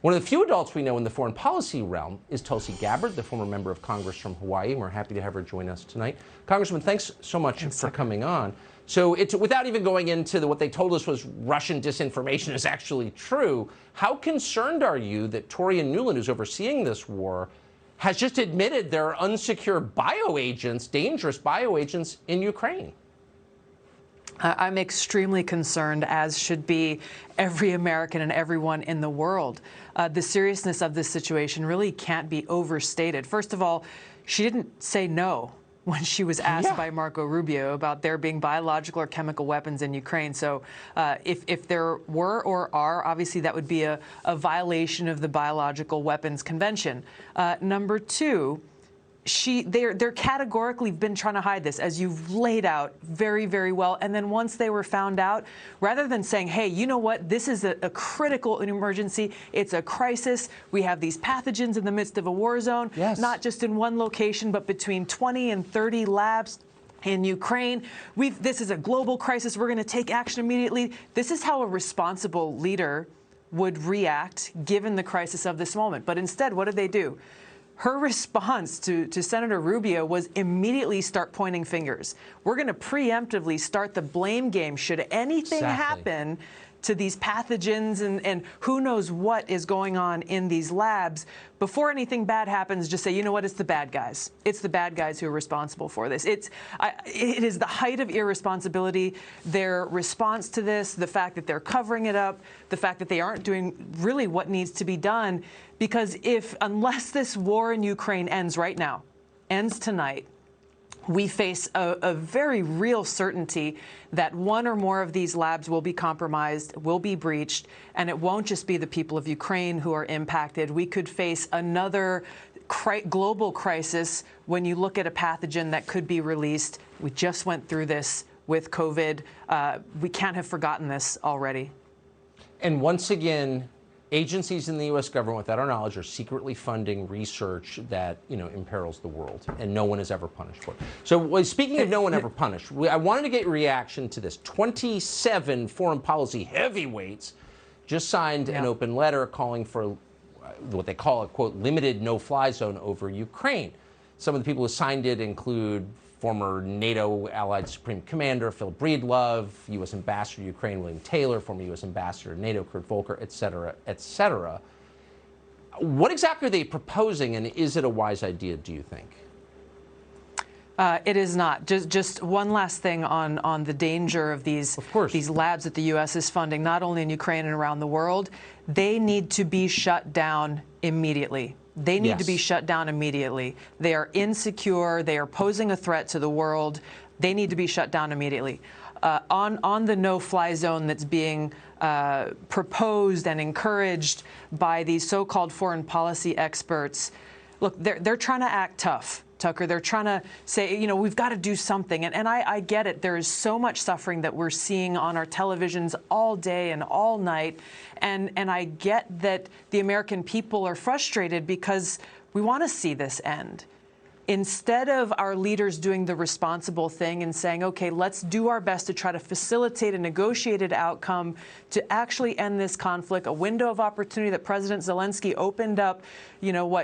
One of the few adults we know in the foreign policy realm is Tulsi Gabbard, the former member of Congress from Hawaii, and we're happy to have her join us tonight. Congressman, thanks so much for coming on. So it's without even going into what they told us was Russian disinformation is actually true. How concerned are you that Torian Nuland, who's overseeing this war, has just admitted there are unsecure bioagents, dangerous bioagents in Ukraine? I'm extremely concerned, as should be every American and everyone in the world. The seriousness of this situation really can't be overstated. First of all, she didn't say no when she was asked by Marco Rubio about there being biological or chemical weapons in Ukraine. So if there were or are, obviously that would be a violation of the Biological Weapons Convention. Number two, they're categorically been trying to hide this, as you've laid out very, very well. And then once they were found out, rather than saying, hey, you know what, this is a critical emergency, it's a crisis, we have these pathogens in the midst of a war zone, not just in one location, but between 20 and 30 labs in Ukraine. This is a global crisis, we're going to take action immediately. This is how a responsible leader would react given the crisis of this moment. But instead, what did they do? Her response to Senator Rubio was immediately start pointing fingers. We're going to preemptively start the blame game should anything happen to these pathogens and who knows what is going on in these labs. Before anything bad happens, just say, you know what, it's the bad guys. It's the bad guys who are responsible for this. It is the height of irresponsibility. Their response to this, the fact that they're covering it up, the fact that they aren't doing really what needs to be done. Because unless this war in Ukraine ends right now, ends tonight, we face a very real certainty that one or more of these labs will be compromised, will be breached, and it won't just be the people of Ukraine who are impacted. We could face another global crisis when you look at a pathogen that could be released. We just went through this with COVID. We can't have forgotten this already. And once again, agencies in the U.S. government, without our knowledge, are secretly funding research that, imperils the world, and no one is ever punished for it. So, speaking of no one ever punished, I wanted to get your reaction to this. 27 foreign policy heavyweights just signed an open letter calling for what they call a, quote, limited no-fly zone over Ukraine. Some of the people who signed it include former NATO Allied Supreme Commander Phil Breedlove, U.S. Ambassador to Ukraine William Taylor, former U.S. Ambassador to NATO Kurt Volker, et cetera, et cetera. What exactly are they proposing, and is it a wise idea, do you think? It is not. Just one last thing on the danger of these labs that the U.S. is funding, not only in Ukraine and around the world. They need to be shut down immediately. They need to be shut down immediately. They are insecure. They are posing a threat to the world. They need to be shut down immediately. On the no-fly zone that's being proposed and encouraged by these so-called foreign policy experts, look, they're trying to act tough, Tucker. They're trying to say, we've got to do something. And I get it. There is so much suffering that we're seeing on our televisions all day and all night. And I get that the American people are frustrated because we want to see this end. Instead of our leaders doing the responsible thing and saying, OK, let's do our best to try to facilitate a negotiated outcome to actually end this conflict, a window of opportunity that President Zelensky opened up,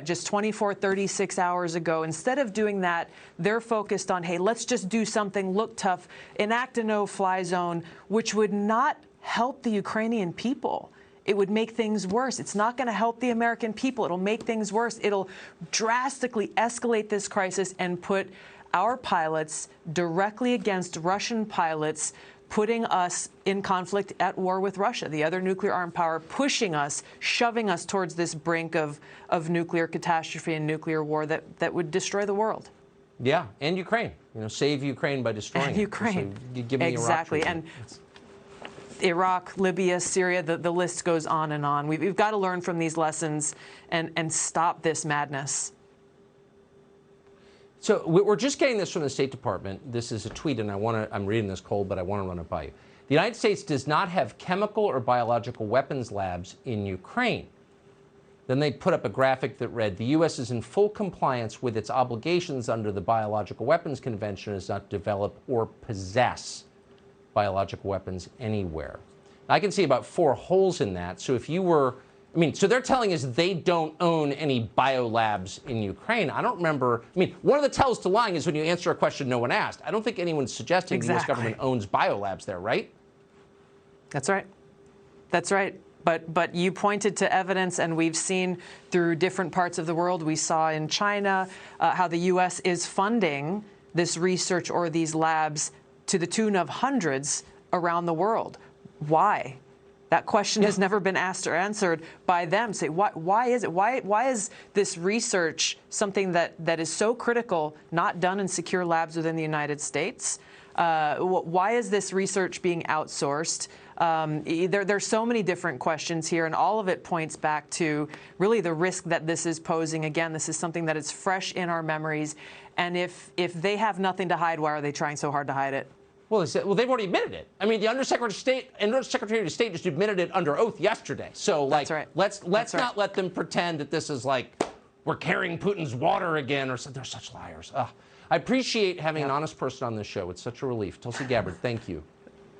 just 24, 36 hours ago. Instead of doing that, they're focused on, hey, let's just do something, look tough, enact a no-fly zone, which would not help the Ukrainian people. It would make things worse. It's not going to help the American people. It'll make things worse. It'll drastically escalate this crisis and put our pilots directly against Russian pilots, putting us in conflict at war with Russia, the other nuclear armed power, pushing us, shoving us towards this brink of nuclear catastrophe and nuclear war that would destroy the world. Yeah, and Ukraine. Save Ukraine by destroying Ukraine. So give me exactly. Iraq, Iraq, Libya, Syria, the list goes on and on. We've got to learn from these lessons and stop this madness. So we're just getting this from the State Department. This is a tweet, and I'm reading this cold, but I want to run it by you. The United States does not have chemical or biological weapons labs in Ukraine. Then they put up a graphic that read, the U.S. is in full compliance with its obligations under the Biological Weapons Convention and does not develop or possess biological weapons anywhere. I can see about 4 holes in that. So if you were I mean, so they're telling us they don't own any biolabs in Ukraine. I don't remember. I mean, one of the tells to lying is when you answer a question no one asked. I don't think anyone's suggesting the U.S. government owns biolabs there, right? That's right. That's right. But you pointed to evidence, and we've seen through different parts of the world. We saw in China how the U.S. is funding this research or these labs to the tune of hundreds around the world. Why? That question has never been asked or answered by them. Say, why is it? Why is this research something that is so critical, not done in secure labs within the United States? Why is this research being outsourced? There's so many different questions here, and all of it points back to really the risk that this is posing. Again, this is something that is fresh in our memories, and if they have nothing to hide, why are they trying so hard to hide it? Well, they've already admitted it. I mean, the Undersecretary of State just admitted it under oath yesterday. So, like, That's right. let's not let them pretend that this is like we're carrying Putin's water again, or something. They're such liars. I appreciate having an honest person on this show. It's such a relief. Tulsi Gabbard, thank you.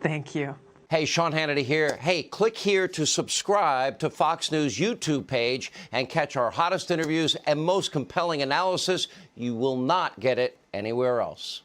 Thank you. Hey, Sean Hannity here. Hey, click here to subscribe to Fox News YouTube page and catch our hottest interviews and most compelling analysis. You will not get it anywhere else.